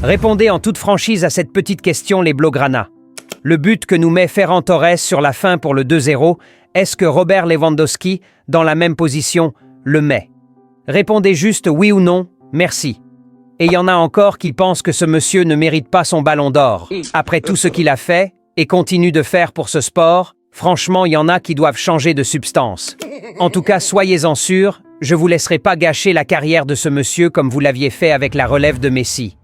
Répondez en toute franchise à cette petite question, les Blaugrana. Le but que nous met Ferran Torres sur la fin pour le 2-0, est-ce que Robert Lewandowski, dans la même position, le met? Répondez juste oui ou non, merci. Et il y en a encore qui pensent que ce monsieur ne mérite pas son ballon d'or. Après tout ce qu'il a fait et continue de faire pour ce sport, franchement, il y en a qui doivent changer de substance. En tout cas, soyez-en sûrs, je ne vous laisserai pas gâcher la carrière de ce monsieur comme vous l'aviez fait avec la relève de Messi.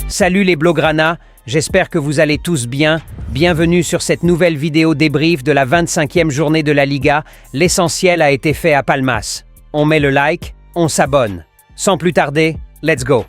Salut les Blaugrana, j'espère que vous allez tous bien. Bienvenue sur cette nouvelle vidéo débrief de la 25e journée de la Liga. L'essentiel a été fait à Palmas. On met le like, on s'abonne. Sans plus tarder, let's go!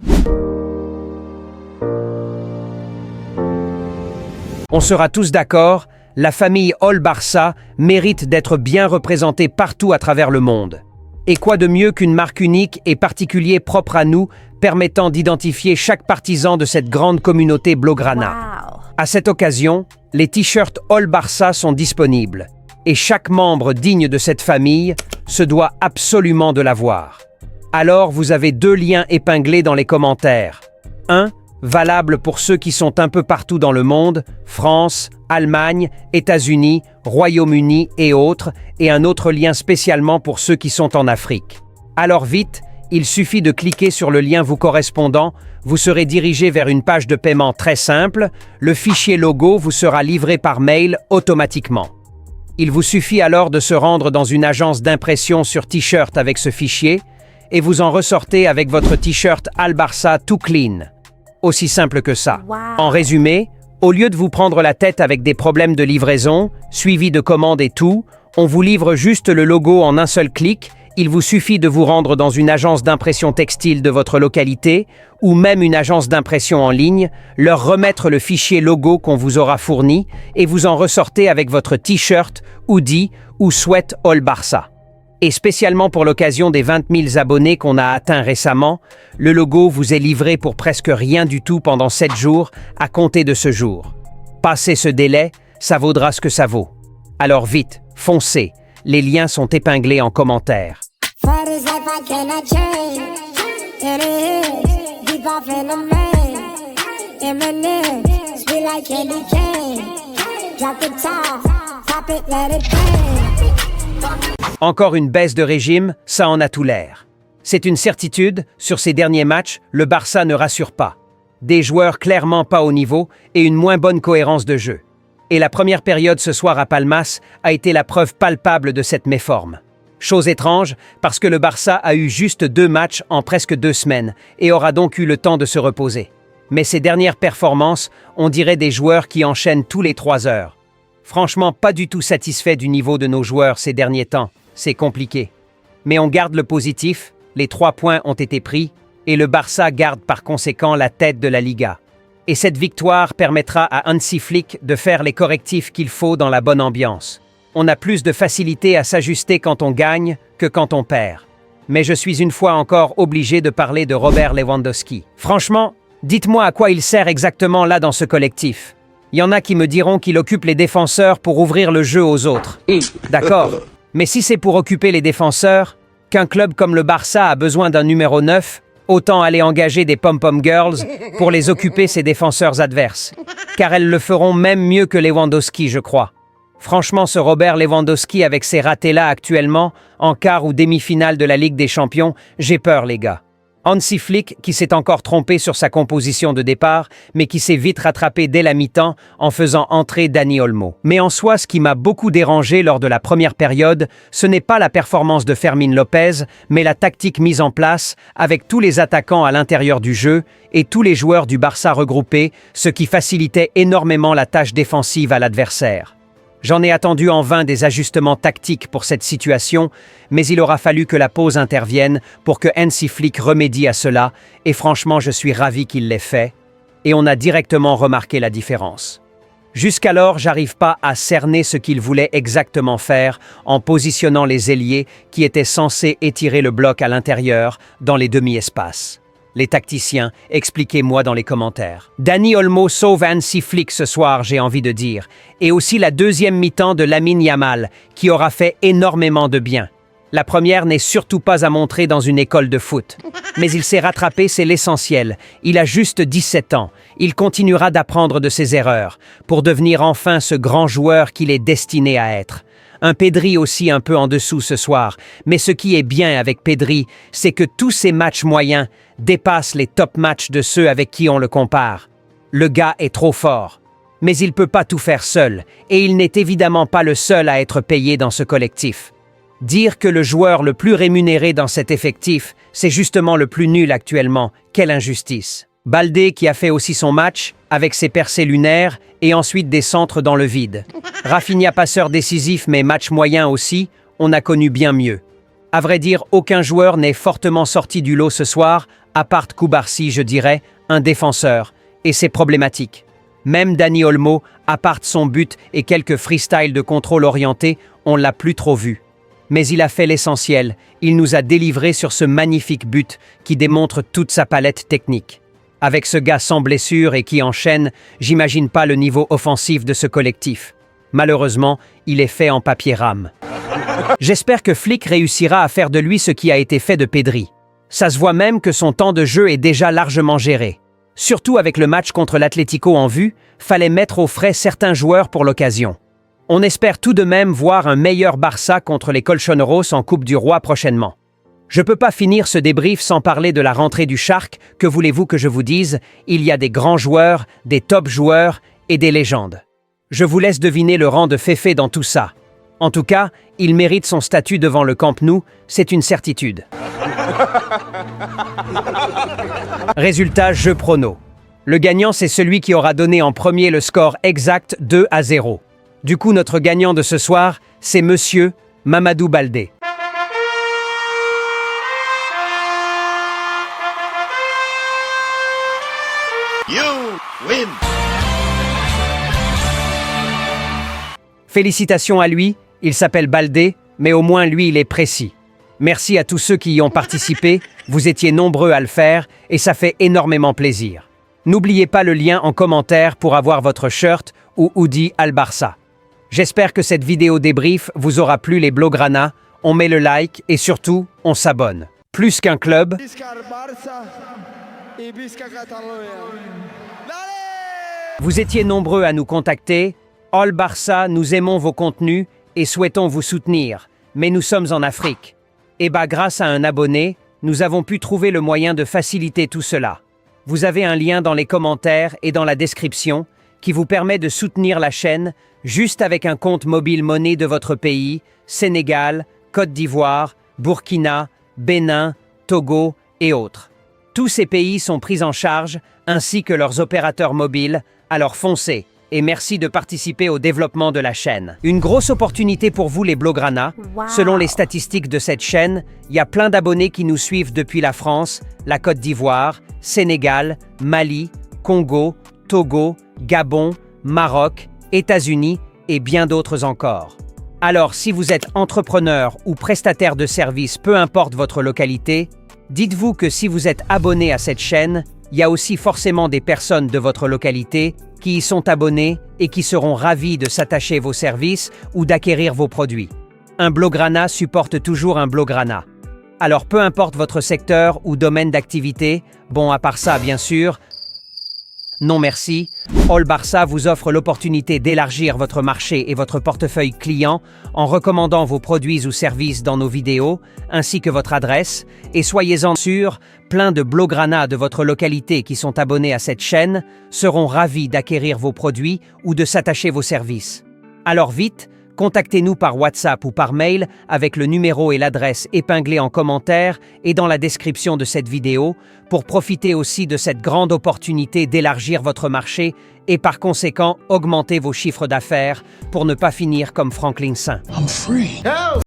On sera tous d'accord, la famille All-Barça mérite d'être bien représentée partout à travers le monde. Et quoi de mieux qu'une marque unique et particulière propre à nous, permettant d'identifier chaque partisan de cette grande communauté Blaugrana. Wow. À cette occasion, les t-shirts All-Barça sont disponibles. Et chaque membre digne de cette famille se doit absolument de l'avoir. Alors vous avez deux liens épinglés dans les commentaires. Un, valable pour ceux qui sont un peu partout dans le monde, France, Allemagne, États-Unis, Royaume-Uni et autres, et un autre lien spécialement pour ceux qui sont en Afrique. Alors vite, il suffit de cliquer sur le lien vous correspondant, vous serez dirigé vers une page de paiement très simple, le fichier logo vous sera livré par mail automatiquement. Il vous suffit alors de se rendre dans une agence d'impression sur t-shirt avec ce fichier, et vous en ressortez avec votre t-shirt Al-Barça tout clean. Aussi simple que ça. Wow. En résumé, au lieu de vous prendre la tête avec des problèmes de livraison, suivi de commandes et tout, on vous livre juste le logo en un seul clic. Il vous suffit de vous rendre dans une agence d'impression textile de votre localité ou même une agence d'impression en ligne, leur remettre le fichier logo qu'on vous aura fourni et vous en ressortez avec votre t-shirt, hoodie ou sweat All-Barça. Et spécialement pour l'occasion des 20 000 abonnés qu'on a atteints récemment, le logo vous est livré pour presque rien du tout pendant 7 jours à compter de ce jour. Passez ce délai, ça vaudra ce que ça vaut. Alors vite, foncez, les liens sont épinglés en commentaire. Encore une baisse de régime, ça en a tout l'air. C'est une certitude, sur ces derniers matchs, le Barça ne rassure pas. Des joueurs clairement pas au niveau et une moins bonne cohérence de jeu. Et la première période ce soir à Palmas a été la preuve palpable de cette méforme. Chose étrange, parce que le Barça a eu juste 2 matchs en presque 2 semaines et aura donc eu le temps de se reposer. Mais ces dernières performances, on dirait des joueurs qui enchaînent tous les 3 heures. Franchement, pas du tout satisfait du niveau de nos joueurs ces derniers temps. C'est compliqué. Mais on garde le positif, les 3 points ont été pris, et le Barça garde par conséquent la tête de la Liga. Et cette victoire permettra à Hansi Flick de faire les correctifs qu'il faut dans la bonne ambiance. On a plus de facilité à s'ajuster quand on gagne que quand on perd. Mais je suis une fois encore obligé de parler de Robert Lewandowski. Franchement, dites-moi à quoi il sert exactement là dans ce collectif. Il y en a qui me diront qu'il occupe les défenseurs pour ouvrir le jeu aux autres. D'accord, mais si c'est pour occuper les défenseurs, qu'un club comme le Barça a besoin d'un numéro 9, autant aller engager des pom-pom girls pour les occuper ses défenseurs adverses. Car elles le feront même mieux que Lewandowski, je crois. Franchement, ce Robert Lewandowski avec ses ratés-là actuellement, en quart ou demi-finale de la Ligue des Champions, j'ai peur les gars. Hansi Flick qui s'est encore trompé sur sa composition de départ, mais qui s'est vite rattrapé dès la mi-temps en faisant entrer Dani Olmo. Mais en soi, ce qui m'a beaucoup dérangé lors de la première période, ce n'est pas la performance de Fermín López, mais la tactique mise en place avec tous les attaquants à l'intérieur du jeu et tous les joueurs du Barça regroupés, ce qui facilitait énormément la tâche défensive à l'adversaire. J'en ai attendu en vain des ajustements tactiques pour cette situation, mais il aura fallu que la pause intervienne pour que Hansi Flick remédie à cela, et franchement je suis ravi qu'il l'ait fait, et on a directement remarqué la différence. Jusqu'alors, j'arrive pas à cerner ce qu'il voulait exactement faire en positionnant les ailiers qui étaient censés étirer le bloc à l'intérieur, dans les demi-espaces. Les tacticiens, expliquez-moi dans les commentaires. Dani Olmo sauve Hansi Flick ce soir, j'ai envie de dire. Et aussi la deuxième mi-temps de Lamine Yamal, qui aura fait énormément de bien. La première n'est surtout pas à montrer dans une école de foot. Mais il s'est rattrapé, c'est l'essentiel. Il a juste 17 ans. Il continuera d'apprendre de ses erreurs, pour devenir enfin ce grand joueur qu'il est destiné à être. Un Pedri aussi un peu en dessous ce soir, mais ce qui est bien avec Pedri, c'est que tous ses matchs moyens dépassent les top matchs de ceux avec qui on le compare. Le gars est trop fort. Mais il ne peut pas tout faire seul, et il n'est évidemment pas le seul à être payé dans ce collectif. Dire que le joueur le plus rémunéré dans cet effectif, c'est justement le plus nul actuellement, quelle injustice. Baldé qui a fait aussi son match, avec ses percées lunaires, et ensuite des centres dans le vide. Rafinha passeur décisif mais match moyen aussi, on a connu bien mieux. À vrai dire, aucun joueur n'est fortement sorti du lot ce soir, à part Koubarsi, je dirais, un défenseur, et c'est problématique. Même Dani Olmo, à part son but et quelques freestyles de contrôle orienté, on l'a plus trop vu. Mais il a fait l'essentiel, il nous a délivré sur ce magnifique but qui démontre toute sa palette technique. Avec ce gars sans blessure et qui enchaîne, j'imagine pas le niveau offensif de ce collectif. Malheureusement, il est fait en papier rame. J'espère que Flick réussira à faire de lui ce qui a été fait de Pedri. Ça se voit même que son temps de jeu est déjà largement géré. Surtout avec le match contre l'Atlético en vue, fallait mettre au frais certains joueurs pour l'occasion. On espère tout de même voir un meilleur Barça contre les Colchoneros en Coupe du Roi prochainement. Je peux pas finir ce débrief sans parler de la rentrée du Shark, que voulez-vous que je vous dise, il y a des grands joueurs, des top joueurs et des légendes. Je vous laisse deviner le rang de Féfé dans tout ça. En tout cas, il mérite son statut devant le Camp Nou, c'est une certitude. Résultat, jeu prono. Le gagnant, c'est celui qui aura donné en premier le score exact 2-0. Du coup, notre gagnant de ce soir, c'est Monsieur Mamadou Baldé. You win. Félicitations à lui, il s'appelle Baldé, mais au moins lui, il est précis. Merci à tous ceux qui y ont participé, vous étiez nombreux à le faire et ça fait énormément plaisir. N'oubliez pas le lien en commentaire pour avoir votre shirt ou hoodie Al Barça. J'espère que cette vidéo débrief vous aura plu les Blaugrana, on met le like et surtout, on s'abonne. Plus qu'un club, vous étiez nombreux à nous contacter. All Barça, nous aimons vos contenus et souhaitons vous soutenir, mais nous sommes en Afrique. Et grâce à un abonné, nous avons pu trouver le moyen de faciliter tout cela. Vous avez un lien dans les commentaires et dans la description qui vous permet de soutenir la chaîne juste avec un compte mobile monnaie de votre pays, Sénégal, Côte d'Ivoire, Burkina, Bénin, Togo et autres. Tous ces pays sont pris en charge, ainsi que leurs opérateurs mobiles, alors foncez et merci de participer au développement de la chaîne. Une grosse opportunité pour vous les Blaugrana. Wow. Selon les statistiques de cette chaîne, il y a plein d'abonnés qui nous suivent depuis la France, la Côte d'Ivoire, Sénégal, Mali, Congo, Togo, Gabon, Maroc, États-Unis et bien d'autres encore. Alors, si vous êtes entrepreneur ou prestataire de services, peu importe votre localité, dites-vous que si vous êtes abonné à cette chaîne, il y a aussi forcément des personnes de votre localité qui y sont abonnés et qui seront ravis de s'attacher vos services ou d'acquérir vos produits. Un Blaugrana supporte toujours un Blaugrana. Alors peu importe votre secteur ou domaine d'activité, bon à part ça bien sûr, non merci, All Barça vous offre l'opportunité d'élargir votre marché et votre portefeuille client en recommandant vos produits ou services dans nos vidéos, ainsi que votre adresse, et soyez-en sûrs, plein de Blaugrana de votre localité qui sont abonnés à cette chaîne seront ravis d'acquérir vos produits ou de s'attacher vos services. Alors vite, contactez-nous par WhatsApp ou par mail avec le numéro et l'adresse épinglés en commentaire et dans la description de cette vidéo pour profiter aussi de cette grande opportunité d'élargir votre marché et par conséquent augmenter vos chiffres d'affaires pour ne pas finir comme Franklin Saint. I'm free.